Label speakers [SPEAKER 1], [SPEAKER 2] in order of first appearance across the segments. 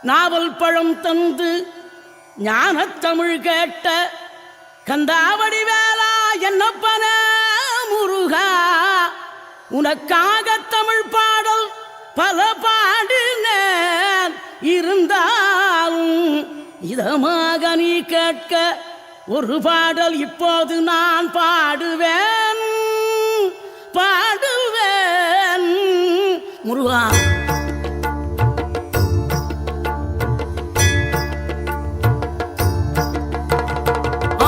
[SPEAKER 1] நாவல் பழம் தந்து ஞானத்தமிழ் கேட்ட கந்தாவடி வேளா என்னப்பன முருகா, உனக்காக தமிழ் பாடல் பல பாடினேன், இருந்தாலும் இதமாக நீ கேட்க ஒரு பாடல் இப்போது நான் பாடுவேன் பாடுவேன் முருகா.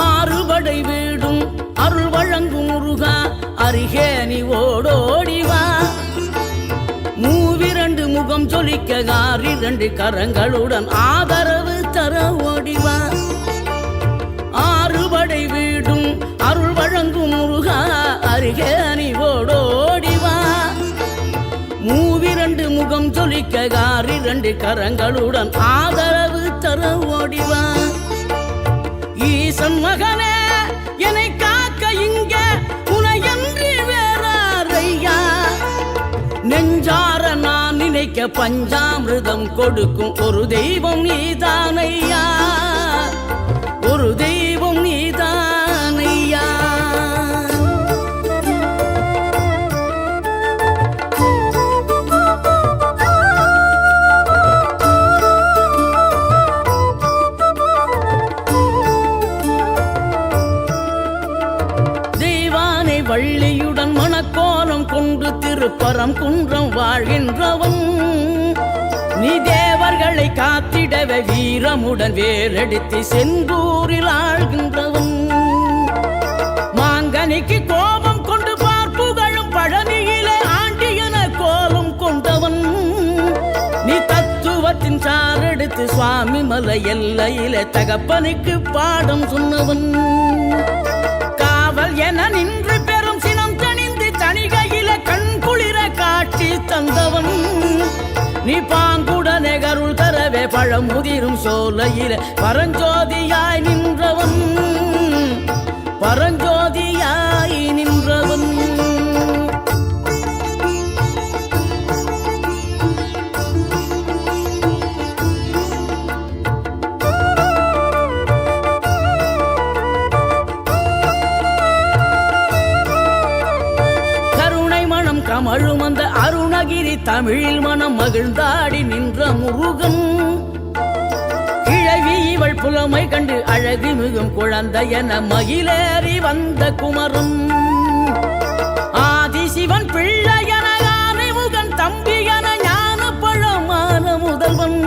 [SPEAKER 1] ஆறுபடை வீடும் அருள் வழங்கும் முருகா, அருகே நீ ஓடோடிவா. மூவிரண்டு முகம் சொலிக்க ஆறிரண்டு கரங்களுடன் ஆதரவு தர ஓடிவா. ஆறுபடை வீடும் அருள் வழங்கும் முருகா, அருகே நீ ஓடோடிவா. மூவிரண்டு முகம் சொலிக்க ஆறிரண்டு கரங்களுடன் ஆதரவு தர ஓடிவா. ஈசன் மகனே என்னை காக்க இங்க உனையன்றி வேறாரையா, நெஞ்சார நான் நினைக்க பஞ்சாமிர்தம் கொடுக்கும் ஒரு தெய்வம் நீதானையா, ஒரு தெய்வம் நீதானையா. தெய்வானை வள்ளியுடன் மணக்கோலம் கொண்டு திருப்பரம் குன்றம் வாழ்கின்றவன், நீ தேவர்களை காத்திடவே வீரமுடன் வேலெடுத்து செந்தூரில் ஆழ்கின்றவன். மாங்கனிக்கு கோபம் கொண்டு பார்ப்புகழும் பழனியிலே ஆண்டியன கோலம் கொண்டவன், நீ தத்துவத்தின் சாரெடுத்து சுவாமி மலை எல்லையிலே தகப்பனுக்கு பாடம் சொன்னவன். காவல் என நின்று பெரும் சினம் தணிந்து தணிகையில கண் குளிர காட்சி தந்தவன், நீ பாங்குடனே கருள் தரவே பழமுதிரும் சோலையில பரஞ்சோதியாய் நின்றவன், பரஞ்சோதியாய் நின்றவன். கமழும் அந்த அருணகிரி தமிழில் மனம் மகிழ்ந்தாடி நின்ற முருகன், கிழவி இவள் புலமை கண்டு அழகு மிகும் குழந்தை என மகிழேறி வந்த குமரன். ஆதிசிவன் பிள்ளையன ஆனைமுகன் தம்பி என ஞான பழமான முதல்வன்,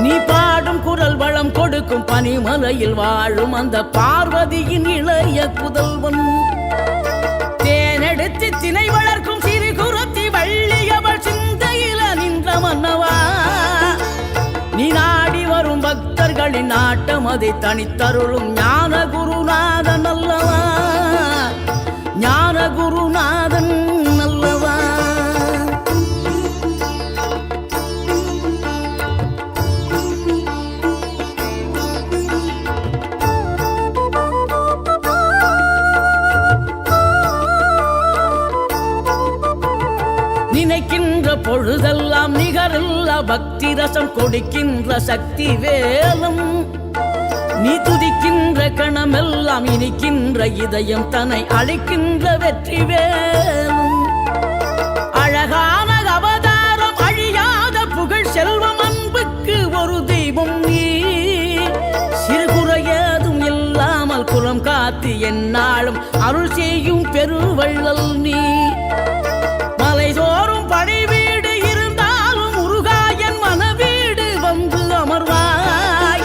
[SPEAKER 1] நீ பாடும் குரல் வளம் கொடுக்கும் பனிமலையில் வாழும் அந்த பார்வதியின் இளைய புதல்வன். தேனெடுத்து திணை வளர்க்கும் சிறு குரத்தி வள்ளியவள் சிந்தையில நின்ற மன்னவா, நீ நாடி வரும் பக்தர்களின் நாட்டம் அதை தனித்தருளும் ஞான குருநாதன் அல்லவா, ஞான குருநாதன் அல்லவா. நினைக்கின்ற பொழுதெல்லாம் நிகரில்ல பக்தி ரசம் கொடுக்கின்ற சக்தி வேலம், நீ துதிக்கின்ற கணமெல்லாம் இனிக்கின்ற இதயம் தன்னை அழைக்கின்ற வெற்றி வேலும். அழகான அவதாரம் அழியாத புகழ் செல்வம் அன்புக்கு ஒரு தெய்வம் நீ, சிறுகுறையதும் இல்லாமல் குலம் காத்து எந்நாளும் அருள் செய்யும் பெருவள்ளல் நீ. மலைதோறும் படை வீடு இருந்தாலும் முருகாயன் மனவீடு வந்து அமர்வாய்,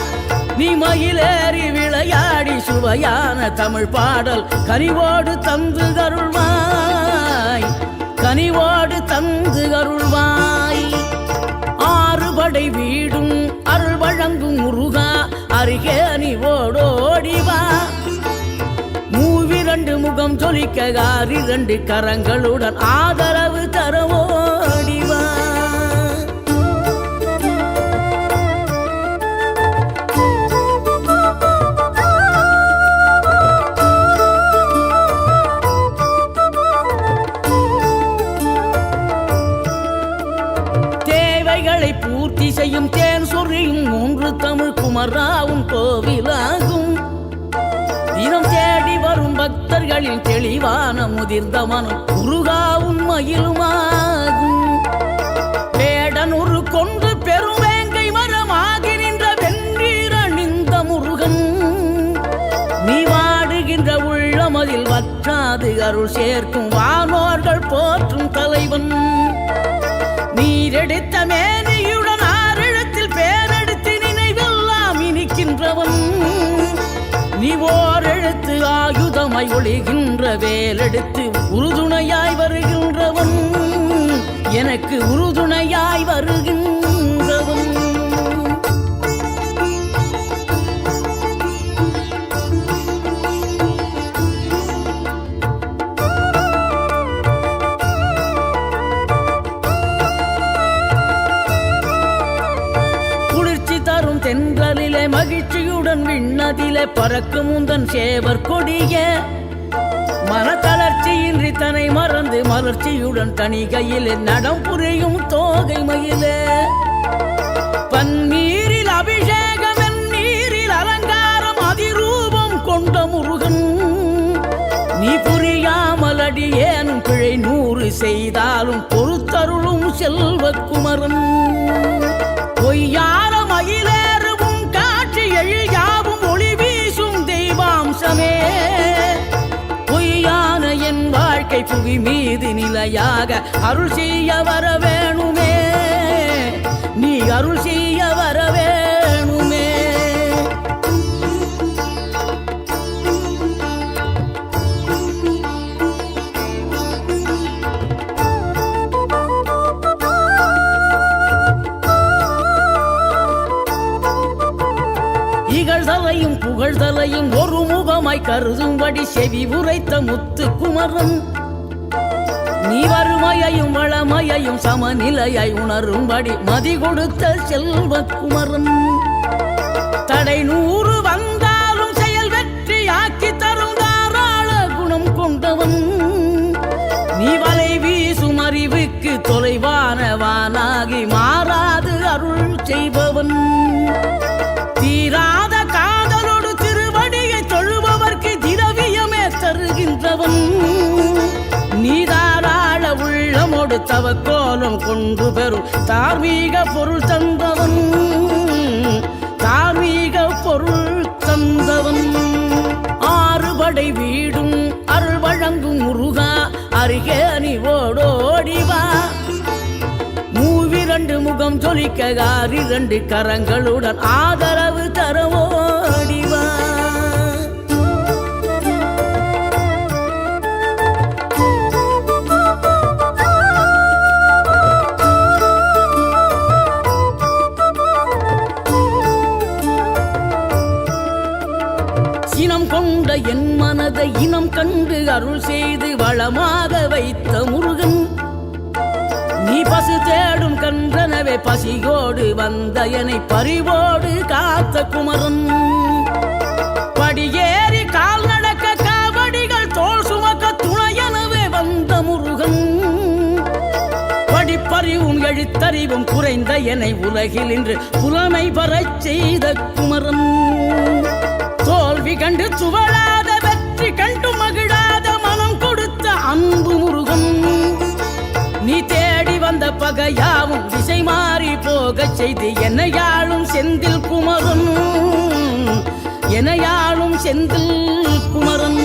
[SPEAKER 1] நீ மயிலேறி விளையாடி சுவையான தமிழ் பாடல் கனிவோடு தந்து கருள்வாய், கனிவோடு தந்து கருள்வாய். ஆறுபடை வீடும் அருள் வழங்கும் முருகா, அருகே நீ ஓடோடிவா. மூவிரண்டு முகம் சொலிக்க ஆறிரண்டு கரங்களுடன் ஆதரவு தர ஓடிவா. தேவைகளை பூர்த்தி மூர்த்தி செய்யும் தேன் சொறியும் மூன்று தமிழ் குமராவும் கோவிலாகும். தினம் தேடி வரும் பக்தர்களின் தெளிவான முதிர்ந்த மனம் முருகாவும் மயிலுமாகும். வேடனுரு கொண்டு பெருவேங்கை மரமாகி நின்ற வென்றீர் அணிந்த முருகன், நீ வாடுகின்ற உள்ளமதில் வற்றாது அருள் சேர்க்கும் வானோர்கள் போற்றும் தலைவன். நீரெடுத்த மேனியுடன் ஆறிடத்தில் பேரெடுத்து நினைவெல்லாம் இனிக்கின்றவன், நீ ஓரெழுத்து ஆயுதமாய் ஒளிகின்ற வேலெடுத்து உறுதுணையாய் வருகின்றவன், எனக்கு உறுதுணையாய் வருகின்றவன். தென்றலிலே மகிழ்ச்சியுடன் விண்ணதிலே பறக்கும் முந்தன் சேவர் கொடிய மனத்தளர்ச்சியின்றி தன்னை மறந்து மலர்ச்சியுடன் தனிகையிலே நடம் புரியும் தோகை மயிலே. பன்னீரில் அபிஷேகம் நீரில் அலங்காரம் அதிரூபம் கொண்ட முருகன், நீ புரியாமல் அடியேனும் பிழை 100 செய்தாலும் பொறுத்தருளும் செல்வக்குமரன். பொய்யார மயிலேறும் காட்சி எழியாவும் ஒளி வீசும் தெய்வாம்சமே, பொய்யான என் வாழ்க்கை புவி மீது நிலையாக அருள் செய்ய வர வேணுமே, நீ அருள் செய்ய வர வேணுமே. இகழ்தலையும் புகழ்தலையும் ஒரு முகமாய் கருதும்படி செவி உரைத்த முத்து குமரன், நீ வறுமையையும் வளமையையும் சமநிலையை உணரும்படி மதி கொடுத்த செல்வக்குமரன். தடை 100 வந்தாலும் செயல் வெற்றியாக்கி தரும் தாராள குணம் கொண்டவன், நீ வலை வீசும் அறிவுக்கு தொலைவானவானாகி மாறாது அருள் செய்பவன். தீராத காதலோடு திருவடியை தொழுபவர்க்கு திரவியமே தருகின்றவன், நீதாராள உள்ளமோடு தவக்கோலம் கொண்டு பெறும் தார்மீக பொருள் தந்தவன், தார்மீக பொருள் தந்தவன். 6 படை வீடும் அருள் வழங்கும் முருகா, அருகே நீ ஓடோடிவா. 2 முகம் ஜொலிக்க 2 கரங்களுடன் ஆதரவு தரவோடிவா. சினம் கொண்ட என் மனதை இனம் கண்டு அருள் செய்து வளமாக வைத்த முருகன், நீ பசு தேடும் கன்றனவே பசியோடு வந்த என்னை பறிவோடு காத்த குமரன். படியேறி கால் நடக்க காவடிகள் தோல் சுமக்க துணையனவே வந்த முருகன், படிப்பறிவும் எழுத்தறிவும் குறைந்த என்னை உலகில் இன்று புலமை பெறச் செய்த குமரன். தோல்வி கண்டு சுவழாத வெற்றி கண்டு மகிழாத மனம் கொடுத்த அன்பு முருகன், நீ தேடி வந்த பகையாவும் திசை மாறி போகச் செய்து என்னையாளும் செந்தில் குமரன், என்னையாளும் செந்தில் குமரன்.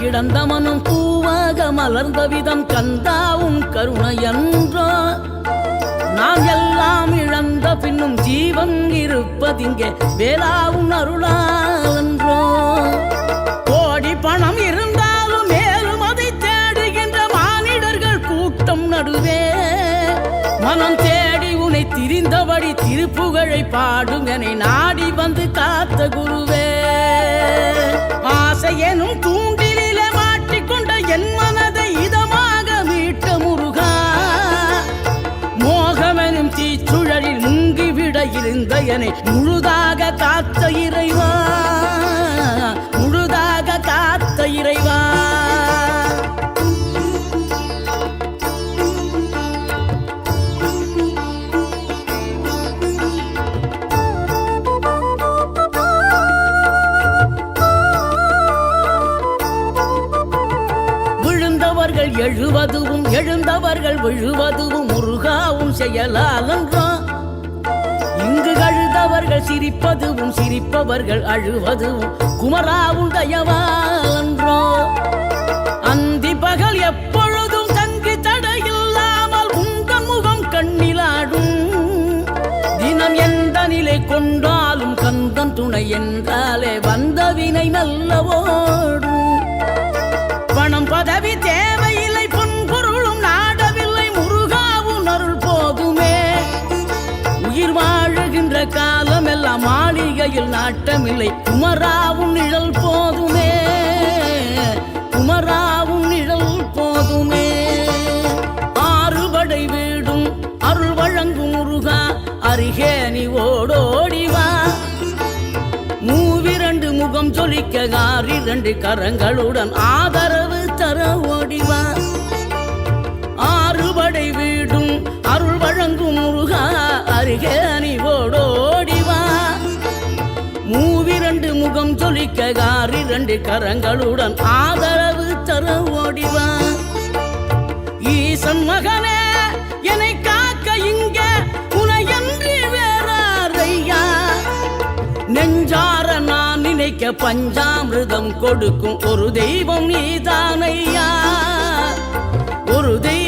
[SPEAKER 1] கிடந்த மனம் பூவாக மலர்ந்த விதம் கந்தாவும் கருணையன்றோ, நான் எல்லாம் இழந்த பின்னும் ஜீவன் இருப்பதிங்கே வேளாவும் அருளாலன்றோ. கோடி பணம் இருந்தாலும் மேலும் அதை தேடுகின்ற மானிடர்கள் கூட்டம் நடுவே, மனம் தேடி உனை திரிந்தபடி திருப்புகழை பாடும் என்னை நாடி வந்து காத்த குருவே. ஆசை எனும் தூண்டிலே மாட்டிக்கொண்ட என் மனதை இதமாக மீட்ட முருகா, மோகமெனும் சிந்தையனை முழுதாக காத்த இறைவா, முழுதாக காத்த இறைவா. விழுந்தவர்கள் எழுவதுவும் எழுந்தவர்கள் விழுவதுவும் முருகாவும் செயலாலன்றோ. இங்கு அழுதவர்கள் சிரிப்பதுவும் சிரிப்பவர்கள் அழுவதுவும் குமராவும் தயவாலன்றோ. அந்தி பகல் எப்பொழுதும் தங்கி தடையில்லாமல் உந்தன் முகம் கண்ணிலாடும். தினம் எந்த நிலை கொண்டாலும் கந்தன் துணை என்றாலே வந்த வினை நல்லவோடும். பணம் பதவி தேவையில்லை, பொன் பொருளும் நாடவில்லை, முருகாவும் அருள் போதுமே. உயிர் வாழுகின்ற காலம் எல்லாம் மாளிகையில் நாட்டமில்லை, குமராவும் நிழல் போதுமே, குமராவும் நிழல் போதுமே. ஆறுபடை வீடும் அருள் வழங்கும் முருகா, அருகே நீ ஓடோடிவா. மூவிரண்டு முகம் சொலிக்க ஆறிரண்டு கரங்களுடன் ஆதரவு தர ஓடிவா. ஆறுபடை வீடும் அருள் வழங்கும் முருகா, அருகே நீ ஓடோடிவா. மூவிரண்டு முகம் சொலிக்க ஆறிரண்டு கரங்களுடன் ஆதரவு தர ஓடிவா. ஈசன் மகனே என்னை காக்க இங்க உனையன்றி வேறாரையா. நெஞ்சார நான் நினைக்க பஞ்சாமிர்தம் கொடுக்கும் ஒரு தெய்வம் நீதானையா, ஒரு தெய்வம்